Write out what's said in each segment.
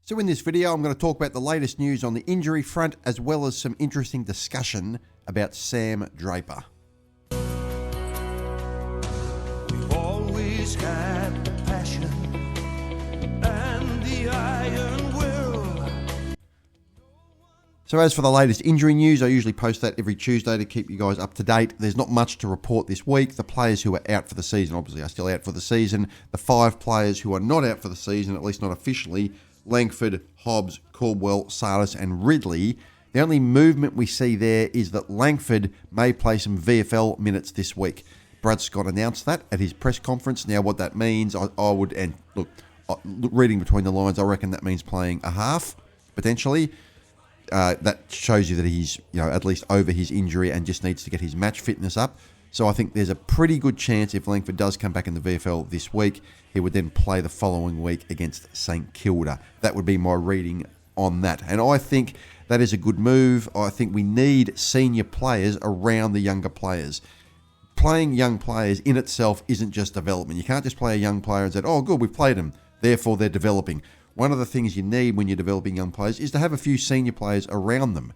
So in this video, I'm going to talk about the latest news on the injury front, as well as some interesting discussion about Sam Draper. We've always had the passion and the iron will. So as for the latest injury news, I usually post that every Tuesday to keep you guys up to date. There's not much to report this week. The players who are out for the season, obviously, are still out for the season. The 5 players who are not out for the season, at least not officially, Langford, Hobbs, Caldwell, Sardis and Ridley. The only movement we see there is that Langford may play some VFL minutes this week. Brad Scott announced that at his press conference. Now what that means, I would, and look, reading between the lines, I reckon that means playing a half, potentially. That shows you that he's, at least over his injury and just needs to get his match fitness up. So I think there's a pretty good chance if Langford does come back in the VFL this week, he would then play the following week against St Kilda. That would be my reading on that. And I think that is a good move. I think we need senior players around the younger players. Playing young players in itself isn't just development. You can't just play a young player and say, oh, good, we've played them, therefore they're developing. One of the things you need when you're developing young players is to have a few senior players around them.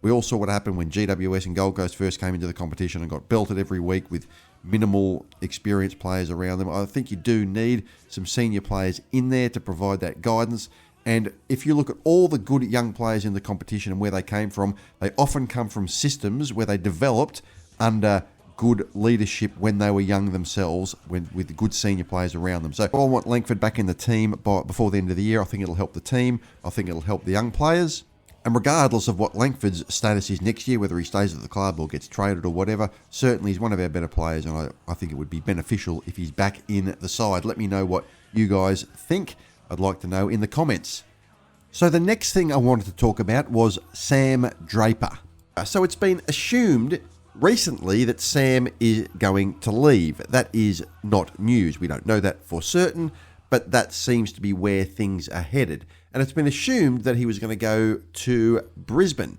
We all saw what happened when GWS and Gold Coast first came into the competition and got belted every week with minimal experienced players around them. I think you do need some senior players in there to provide that guidance. And if you look at all the good young players in the competition and where they came from, they often come from systems where they developed under good leadership when they were young themselves, with good senior players around them. So I want Langford back in the team before the end of the year. I think it'll help the team. I think it'll help the young players. And regardless of what Langford's status is next year, whether he stays at the club or gets traded or whatever, certainly he's one of our better players, and I think it would be beneficial if he's back in the side. Let me know what you guys think. I'd like to know in the comments. So the next thing I wanted to talk about was Sam Draper. So it's been assumed recently that Sam is going to leave. That is not news. We don't know that for certain, but that seems to be where things are headed. And it's been assumed that he was going to go to Brisbane.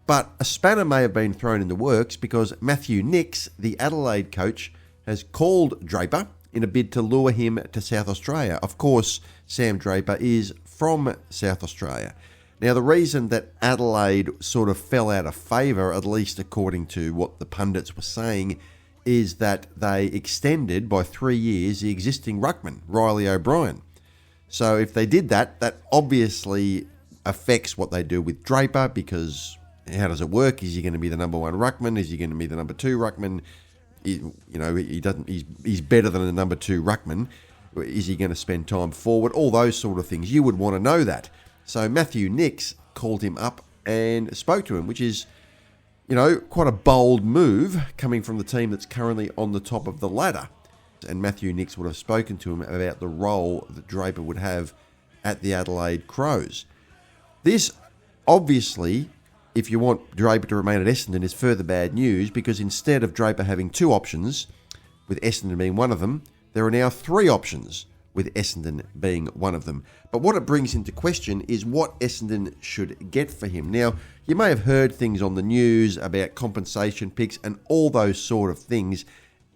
But a spanner may have been thrown in the works because Matthew Nicks, the Adelaide coach, has called Draper in a bid to lure him to South Australia. Of course, Sam Draper is from South Australia. Now, the reason that Adelaide sort of fell out of favour, at least according to what the pundits were saying, is that they extended by 3 years the existing ruckman, Riley O'Brien. So if they did that, that obviously affects what they do with Draper, because how does it work? Is he going to be the number 1 ruckman? Is he going to be the number 2 ruckman? He's better than the number 2 ruckman. Is he going to spend time forward? All those sort of things. You would want to know that. So Matthew Nicks called him up and spoke to him, which is, quite a bold move coming from the team that's currently on the top of the ladder. And Matthew Nicks would have spoken to him about the role that Draper would have at the Adelaide Crows. This, obviously, if you want Draper to remain at Essendon, is further bad news, because instead of Draper having 2 options, with Essendon being one of them, there are now 3 options, with Essendon being one of them. But what it brings into question is what Essendon should get for him. Now, you may have heard things on the news about compensation picks and all those sort of things,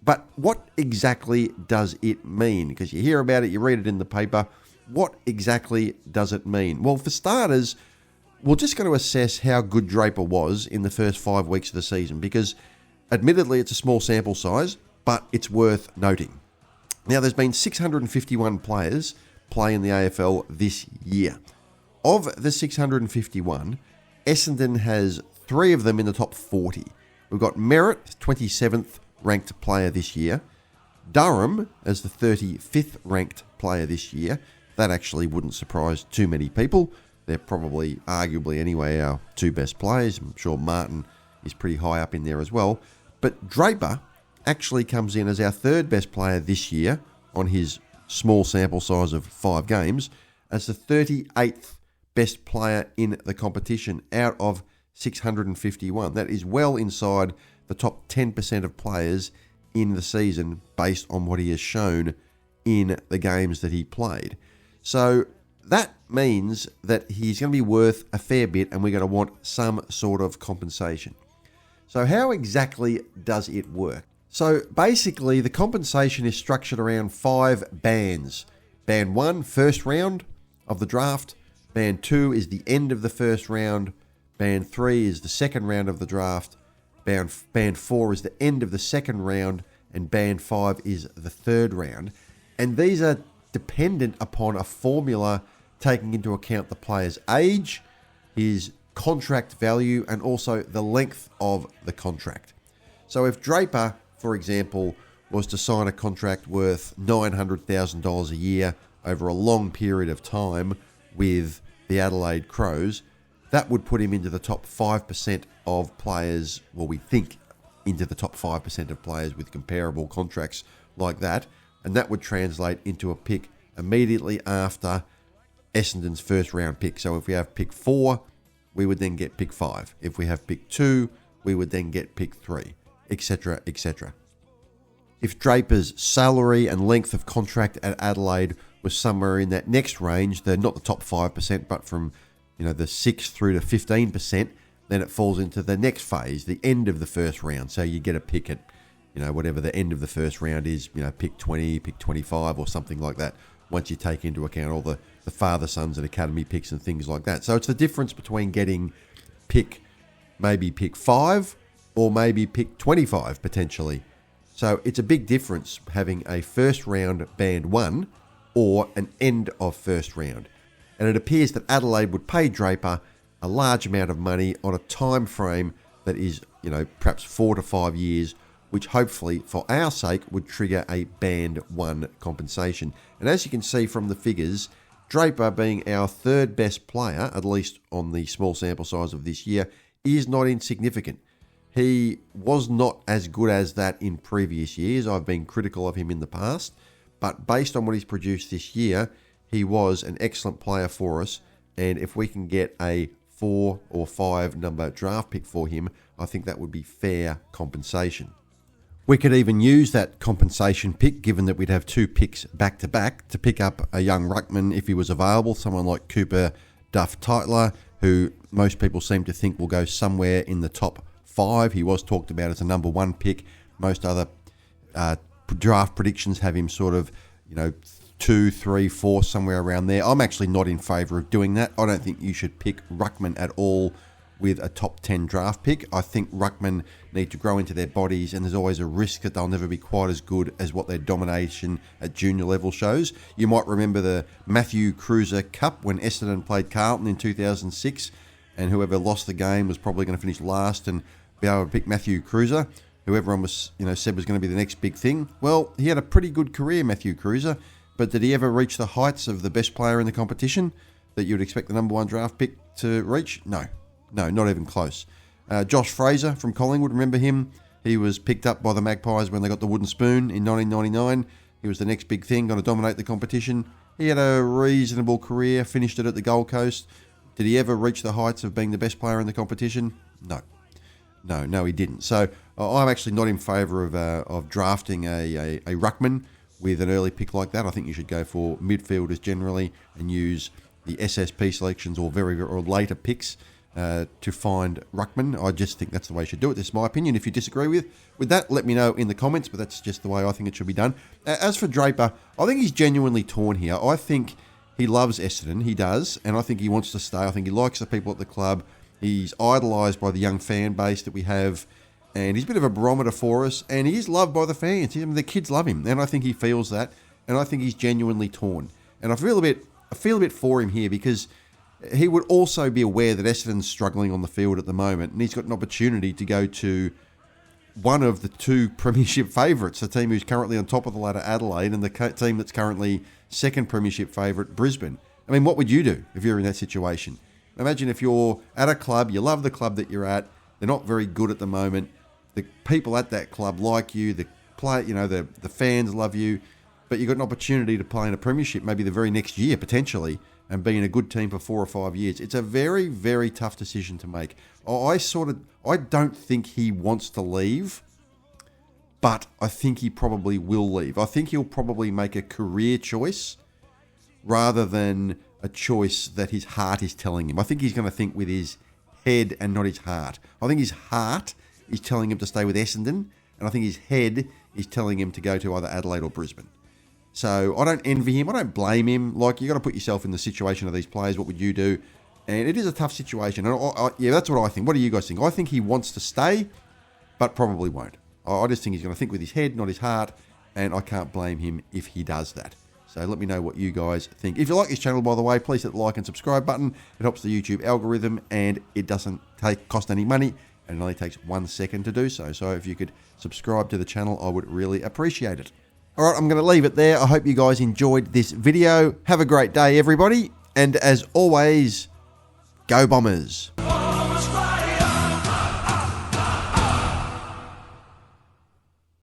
but what exactly does it mean? Because you hear about it, you read it in the paper. What exactly does it mean? Well, for starters, we're just going to assess how good Draper was in the first 5 weeks of the season, because admittedly it's a small sample size, but it's worth noting. Now, there's been 651 players play in the AFL this year. Of the 651, Essendon has 3 of them in the top 40. We've got Merritt, 27th ranked player this year. Durham as the 35th ranked player this year. That actually wouldn't surprise too many people. They're probably, arguably anyway, our 2 best players. I'm sure Martin is pretty high up in there as well. But Draper actually comes in as our 3rd best player this year on his small sample size of 5 games, as the 38th best player in the competition out of 651. That is well inside the top 10% of players in the season based on what he has shown in the games that he played. So that means that he's going to be worth a fair bit, and we're going to want some sort of compensation. So how exactly does it work? So basically, the compensation is structured around 5 bands. Band 1, first round of the draft. Band 2 is the end of the first round. Band 3 is the second round of the draft. Band 4 is the end of the second round. And Band 5 is the third round. And these are dependent upon a formula taking into account the player's age, his contract value, and also the length of the contract. So if Draper, for example, was to sign a contract worth $900,000 a year over a long period of time with the Adelaide Crows, that would put him into the top 5% of players, well, we think into the top 5% of players with comparable contracts like that, and that would translate into a pick immediately after Essendon's first round pick. So if we have pick 4, we would then get pick 5. If we have pick 2, we would then get pick 3, etc., etc. If Draper's salary and length of contract at Adelaide was somewhere in that next range, they're not the top 5%, but from the 6 through to 15%, then it falls into the next phase, the end of the first round. So you get a pick at, whatever the end of the first round is, pick 20, pick 25 or something like that, once you take into account all the father, sons and academy picks and things like that. So it's the difference between getting maybe pick 5 or maybe pick 25 potentially. So it's a big difference having a first round band 1 or an end of first round. And it appears that Adelaide would pay Draper a large amount of money on a time frame that is, perhaps 4 to 5 years, which hopefully, for our sake, would trigger a band 1 compensation. And as you can see from the figures, Draper, being our third best player, at least on the small sample size of this year, is not insignificant. He was not as good as that in previous years. I've been critical of him in the past, but based on what he's produced this year, he was an excellent player for us. And if we can get a 4 or 5 number draft pick for him, I think that would be fair compensation. We could even use that compensation pick, given that we'd have 2 picks back to back, to pick up a young ruckman if he was available, someone like Cooper Duff-Tytler, who most people seem to think will go somewhere in the top 5. He was talked about as a number 1 pick. Most other draft predictions have him sort of, 2, 3, 4, somewhere around there. I'm actually not in favour of doing that. I don't think you should pick ruckman at all with a top 10 draft pick. I think ruckmen need to grow into their bodies, and there's always a risk that they'll never be quite as good as what their domination at junior level shows. You might remember the Matthew Cruiser Cup when Essendon played Carlton in 2006, and whoever lost the game was probably going to finish last and be able to pick Matthew Cruiser, who everyone was, said was going to be the next big thing. Well, he had a pretty good career, Matthew Cruiser, but did he ever reach the heights of the best player in the competition that you would expect the number 1 draft pick to reach? No, not even close. Josh Fraser from Collingwood, remember him? He was picked up by the Magpies when they got the wooden spoon in 1999. He was the next big thing, going to dominate the competition. He had a reasonable career, finished it at the Gold Coast. Did he ever reach the heights of being the best player in the competition? No, he didn't. So I'm actually not in favour of drafting a ruckman with an early pick like that. I think you should go for midfielders generally and use the SSP selections or or later picks to find ruckman. I just think that's the way you should do it. This is my opinion. If you disagree with that, let me know in the comments, but that's just the way I think it should be done. As for Draper, I think he's genuinely torn here. I think he loves Essendon, he does, and I think he wants to stay. I think he likes the people at the club. He's idolised by the young fan base that we have, and he's a bit of a barometer for us, and he is loved by the fans. The kids love him, and I think he feels that, and I think he's genuinely torn. And I feel a bit for him here, because he would also be aware that Essendon's struggling on the field at the moment, and he's got an opportunity to go to one of the 2 premiership favourites, the team who's currently on top of the ladder, Adelaide, and the team that's currently second premiership favourite, Brisbane. I mean, what would you do if you're in that situation? Imagine if you're at a club, you love the club that you're at, they're not very good at the moment, the people at that club like you, the fans love you, but you've got an opportunity to play in a premiership maybe the very next year, potentially, and be in a good team for 4 or 5 years. It's a very, very tough decision to make. I don't think he wants to leave, but I think he probably will leave. I think he'll probably make a career choice rather than a choice that his heart is telling him. I think he's going to think with his head and not his heart. I think his heart is telling him to stay with Essendon, and I think his head is telling him to go to either Adelaide or Brisbane. So I don't envy him. I don't blame him. Like, you got to put yourself in the situation of these players. What would you do? And it is a tough situation. And yeah, that's what I think. What do you guys think? I think he wants to stay, but probably won't. I just think he's going to think with his head, not his heart. And I can't blame him if he does that. So let me know what you guys think. If you like this channel, by the way, please hit the like and subscribe button. It helps the YouTube algorithm, and it doesn't cost any money, and it only takes 1 second to do so. So if you could subscribe to the channel, I would really appreciate it. All right, I'm going to leave it there. I hope you guys enjoyed this video. Have a great day, everybody. And as always, go Bombers.